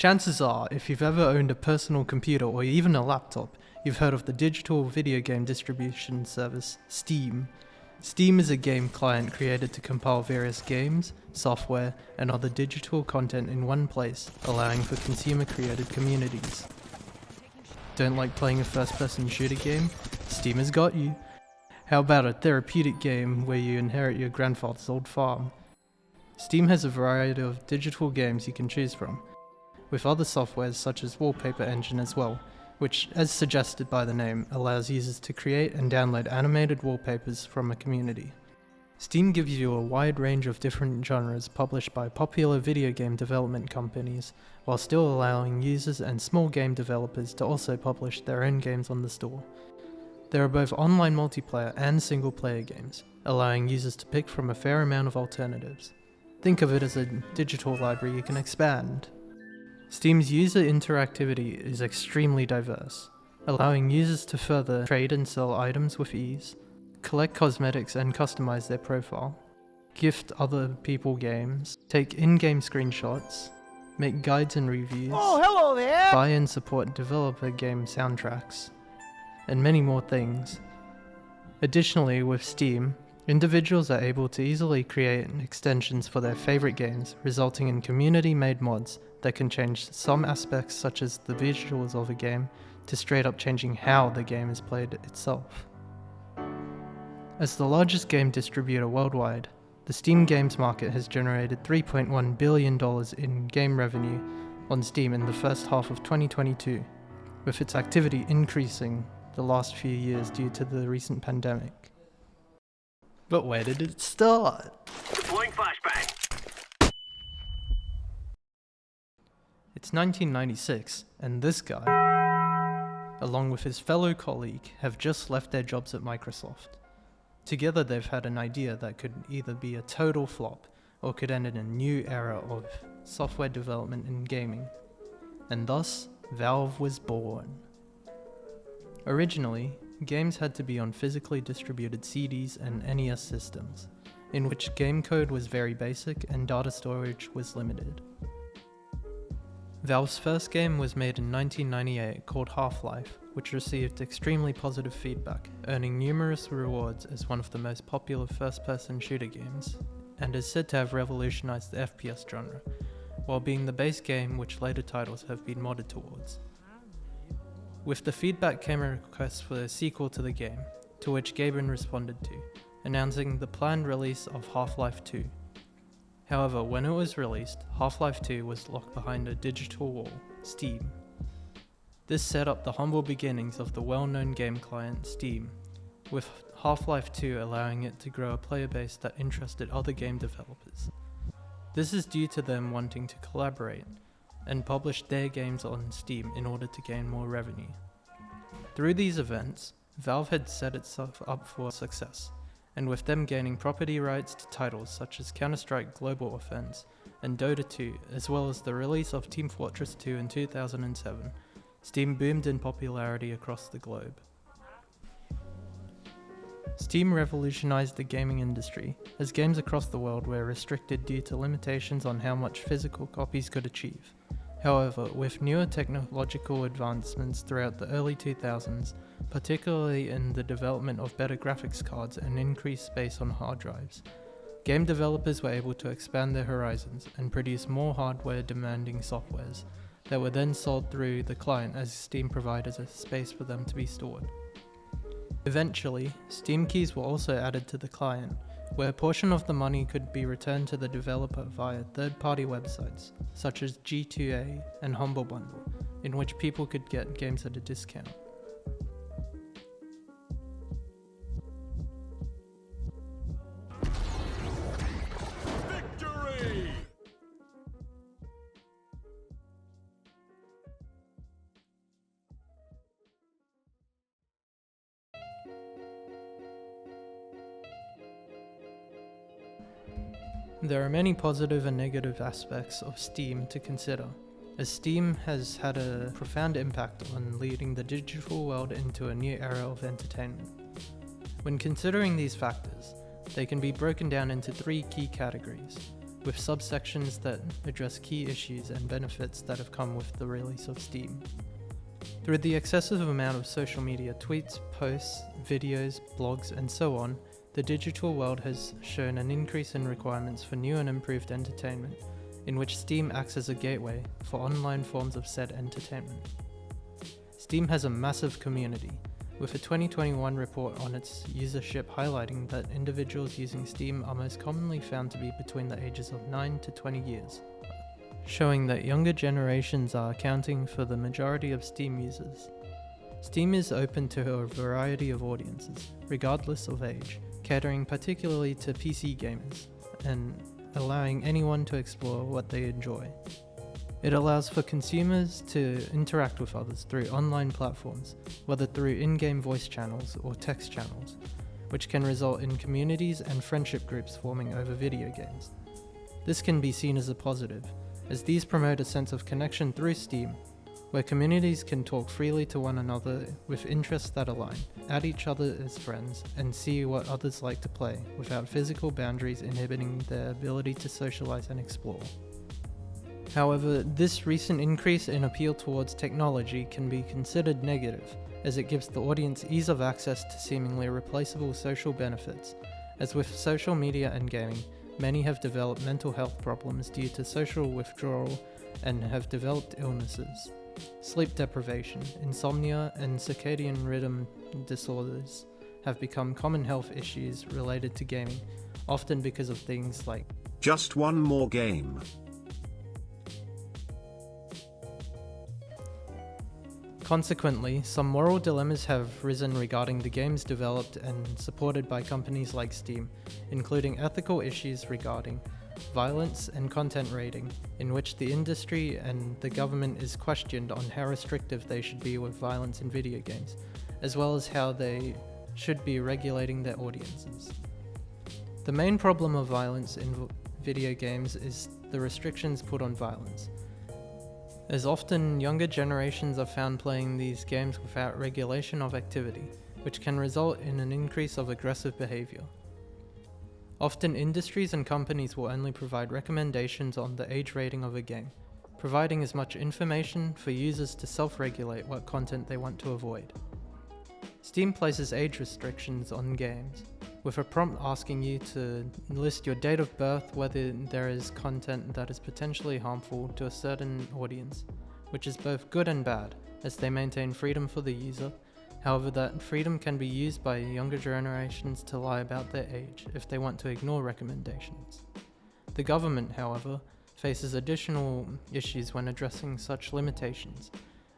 Chances are, if you've ever owned a personal computer or even a laptop, you've heard of the digital video game distribution service Steam. Steam is a game client created to compile various games, software, and other digital content in one place, allowing for consumer-created communities. Don't like playing a first-person shooter game? Steam has got you. How about a therapeutic game where you inherit your grandfather's old farm? Steam has a variety of digital games you can choose from, with other softwares such as Wallpaper Engine as well, which, as suggested by the name, allows users to create and download animated wallpapers from a community. Steam gives you a wide range of different genres published by popular video game development companies, while still allowing users and small game developers to also publish their own games on the store. There are both online multiplayer and single-player games, allowing users to pick from a fair amount of alternatives. Think of it as a digital library you can expand. Steam's user interactivity is extremely diverse, allowing users to further trade and sell items with ease, collect cosmetics and customize their profile, gift other people games, take in-game screenshots, make guides and reviews, hello there! buy and support developer game soundtracks, and many more things. Additionally, with Steam, individuals are able to easily create extensions for their favorite games, resulting in community-made mods that can change some aspects such as the visuals of a game to straight up changing how the game is played itself. As the largest game distributor worldwide, the Steam games market has generated $3.1 billion in game revenue on Steam in the first half of 2022, with its activity increasing the last few years due to the recent pandemic. But where did it start? Deploying flashbang. It's 1996, and this guy, along with his fellow colleague, have just left their jobs at Microsoft. Together they've had an idea that could either be a total flop, or could end in a new era of software development in gaming. And thus, Valve was born. Originally, games had to be on physically distributed CDs and NES systems, in which game code was very basic and data storage was limited. Valve's first game was made in 1998 called Half-Life, which received extremely positive feedback, earning numerous rewards as one of the most popular first-person shooter games, and is said to have revolutionized the FPS genre, while being the base game which later titles have been modded towards. With the feedback came a request for a sequel to the game, to which Gaben responded to, announcing the planned release of Half-Life 2. However, when it was released, Half-Life 2 was locked behind a digital wall, Steam. This set up the humble beginnings of the well-known game client Steam, with Half-Life 2 allowing it to grow a player base that interested other game developers. This is due to them wanting to collaborate and publish their games on Steam in order to gain more revenue. Through these events, Valve had set itself up for success, and with them gaining property rights to titles such as Counter-Strike Global Offense and Dota 2, as well as the release of Team Fortress 2 in 2007, Steam boomed in popularity across the globe. Steam revolutionized the gaming industry, as games across the world were restricted due to limitations on how much physical copies could achieve. However, with newer technological advancements throughout the early 2000s, particularly in the development of better graphics cards and increased space on hard drives, game developers were able to expand their horizons and produce more hardware-demanding softwares that were then sold through the client as Steam provided a space for them to be stored. Eventually, Steam keys were also added to the client, where a portion of the money could be returned to the developer via third-party websites, such as G2A and Humble Bundle, in which people could get games at a discount. Victory! There are many positive and negative aspects of Steam to consider, as Steam has had a profound impact on leading the digital world into a new era of entertainment. When considering these factors, they can be broken down into three key categories. with subsections that address key issues and benefits that have come with the release of Steam. Through the excessive amount of social media tweets, posts, videos, blogs, and so on, the digital world has shown an increase in requirements for new and improved entertainment, in which Steam acts as a gateway for online forms of said entertainment. Steam has a massive community, with a 2021 report on its usership highlighting that individuals using Steam are most commonly found to be between the ages of 9 to 20 years, showing that younger generations are accounting for the majority of Steam users. Steam is open to a variety of audiences, regardless of age, catering particularly to PC gamers, and allowing anyone to explore what they enjoy. It allows for consumers to interact with others through online platforms, whether through in-game voice channels or text channels, which can result in communities and friendship groups forming over video games. This can be seen as a positive, as these promote a sense of connection through Steam, where communities can talk freely to one another with interests that align, add each other as friends, and see what others like to play without physical boundaries inhibiting their ability to socialize and explore. However, this recent increase in appeal towards technology can be considered negative, as it gives the audience ease of access to seemingly replaceable social benefits, as with social media and gaming, many have developed mental health problems due to social withdrawal and have developed illnesses. Sleep deprivation, insomnia, and circadian rhythm disorders have become common health issues related to gaming, often because of things like just one more game. Consequently, some moral dilemmas have risen regarding the games developed and supported by companies like Steam, including ethical issues regarding violence and content rating, in which the industry and the government is questioned on how restrictive they should be with violence in video games, as well as how they should be regulating their audiences. The main problem of violence in video games is the restrictions put on violence, as often younger generations are found playing these games without regulation of activity, which can result in an increase of aggressive behavior. Often industries and companies will only provide recommendations on the age rating of a game, providing as much information for users to self-regulate what content they want to avoid. Steam places age restrictions on games, with a prompt asking you to list your date of birth, whether there is content that is potentially harmful to a certain audience, which is both good and bad, as they maintain freedom for the user. However, that freedom can be used by younger generations to lie about their age if they want to ignore recommendations. The government, however, faces additional issues when addressing such limitations,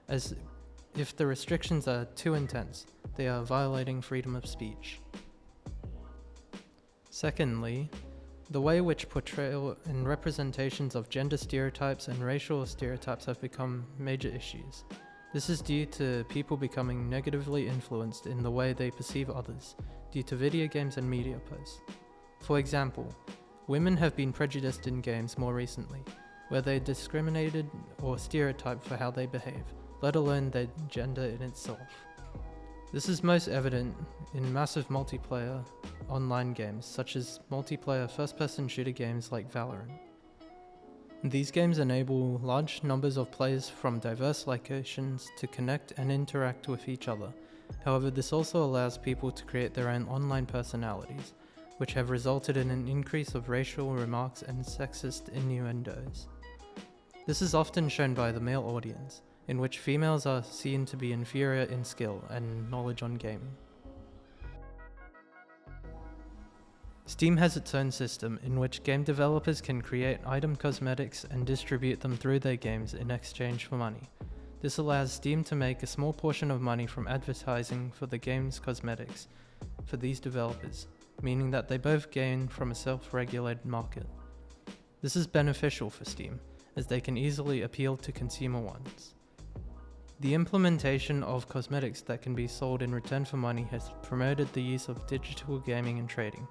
as if the restrictions are too intense, they are violating freedom of speech. Secondly, the way which portrayal and representations of gender stereotypes and racial stereotypes have become major issues. This is due to people becoming negatively influenced in the way they perceive others due to video games and media posts. For example, women have been prejudiced in games more recently, where they are discriminated or stereotyped for how they behave, let alone their gender in itself. This is most evident in massive multiplayer online games such as multiplayer first-person shooter games like Valorant. These games enable large numbers of players from diverse locations to connect and interact with each other. However, this also allows people to create their own online personalities, which have resulted in an increase of racial remarks and sexist innuendos. This is often shown by the male audience, in which females are seen to be inferior in skill and knowledge on gaming. Steam has its own system in which game developers can create item cosmetics and distribute them through their games in exchange for money. This allows Steam to make a small portion of money from advertising for the game's cosmetics for these developers, meaning that they both gain from a self-regulated market. This is beneficial for Steam, as they can easily appeal to consumer wants. The implementation of cosmetics that can be sold in return for money has promoted the use of digital gaming and trading,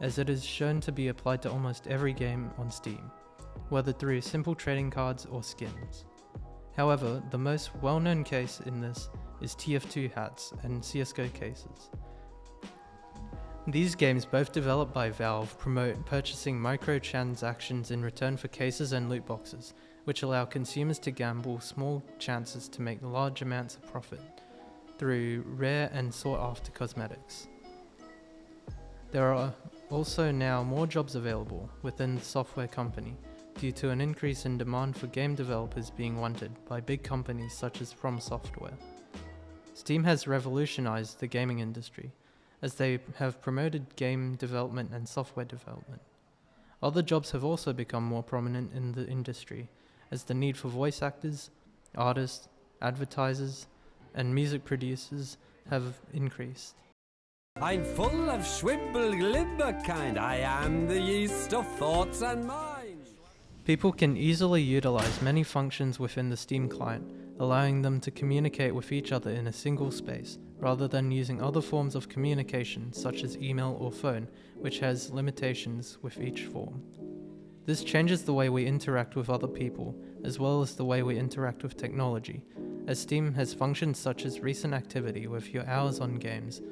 as it is shown to be applied to almost every game on Steam, whether through simple trading cards or skins. However, the most well-known case in this is TF2 hats and CSGO cases. These games, both developed by Valve, promote purchasing microtransactions in return for cases and loot boxes, which allow consumers to gamble small chances to make large amounts of profit through rare and sought-after cosmetics. There are also now more jobs available within the software company due to an increase in demand for game developers being wanted by big companies such as From Software. Steam has revolutionized the gaming industry, as they have promoted game development and software development. Other jobs have also become more prominent in the industry, as the need for voice actors, artists, advertisers, and music producers have increased. I'm full of 𝒂𝒑𝒂𝒏𝒄𝒆 kind. I am the yeast of thoughts and minds. People can easily utilize many functions within the Steam client, allowing them to communicate with each other in a single space, rather than using other forms of communication such as email or phone, which has limitations with each form. This changes the way we interact with other people, as well as the way we interact with technology, as Steam has functions such as recent activity with your hours on games.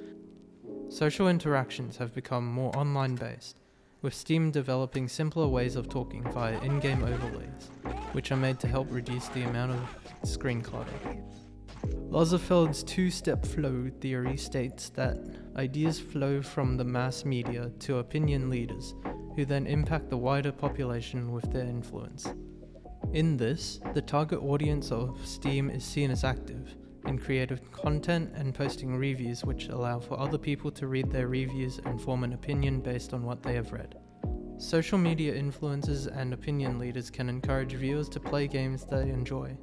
Social interactions have become more online-based, with Steam developing simpler ways of talking via in-game overlays, which are made to help reduce the amount of screen clutter. 𝒂𝒂𝒂𝒂𝒏𝒄𝒆 two-step flow theory states that ideas flow from the mass media to opinion leaders, who then impact the wider population with their influence. In this, the target audience of Steam is seen as active in creative content and posting reviews which allow for other people to read their reviews and form an opinion based on what they have read. Social media influencers and opinion leaders can encourage viewers to play games they enjoy,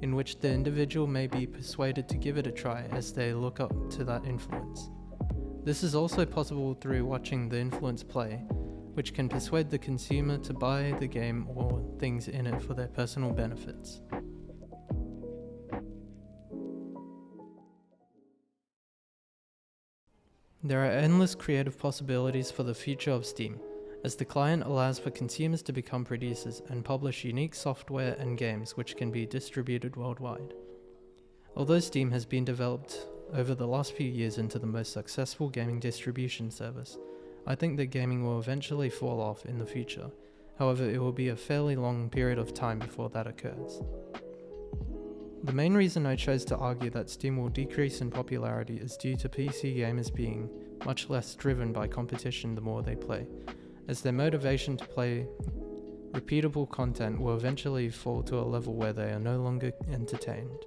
in which the individual may be persuaded to give it a try as they look up to that influence. This is also possible through watching the influence play, which can persuade the consumer to buy the game or things in it for their personal benefits. There are endless creative possibilities for the future of Steam, as the client allows for consumers to become producers and publish unique software and games which can be distributed worldwide. Although Steam has been developed over the last few years into the most successful gaming distribution service, I think that gaming will eventually fall off in the future. However, it will be a fairly long period of time before that occurs. The main reason I chose to argue that Steam will decrease in popularity is due to PC gamers being much less driven by competition the more they play, as their motivation to play repeatable content will eventually fall to a level where they are no longer entertained.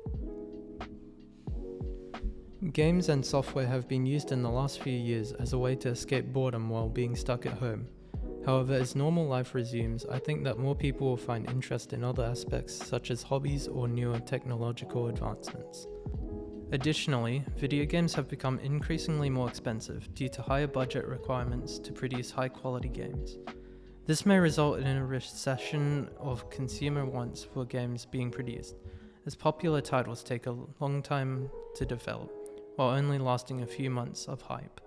Games and software have been used in the last few years as a way to escape boredom while being stuck at home. However, as normal life resumes, I think that more people will find interest in other aspects such as hobbies or newer technological advancements. Additionally, video games have become increasingly more expensive due to higher budget requirements to produce high-quality games. This may result in a recession of consumer wants for games being produced, as popular titles take a long time to develop, while only lasting a few months of hype.